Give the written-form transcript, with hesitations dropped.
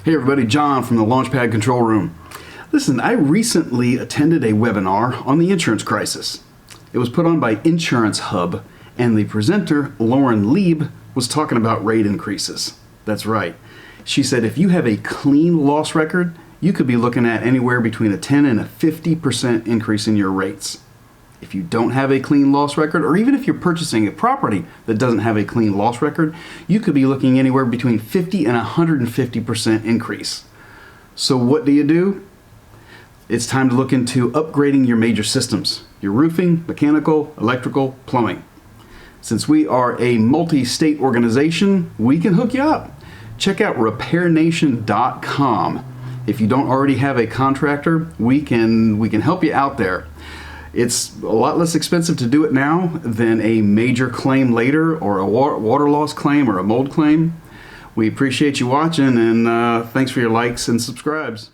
Hey everybody, John from the Launchpad control room. Listen, I recently attended a webinar on the insurance crisis. It was put on by Insurance Hub, and the presenter, Lauren Lieb, was talking about rate increases. That's right. She said if you have a clean loss record, you could be looking at anywhere between a 10 and a 50% increase in your rates. If you don't have a clean loss record, or even if you're purchasing a property that doesn't have a clean loss record, you could be looking anywhere between 50 and 150% increase. So what do? It's time to look into upgrading your major systems, your roofing, mechanical, electrical, plumbing. Since we are a multi-state organization, we can hook you up. Check out repairnation.com. If you don't already have a contractor, we can help you out there. It's a lot less expensive to do it now than a major claim later, or a water loss claim, or a mold claim. We appreciate you watching, and thanks for your likes and subscribes.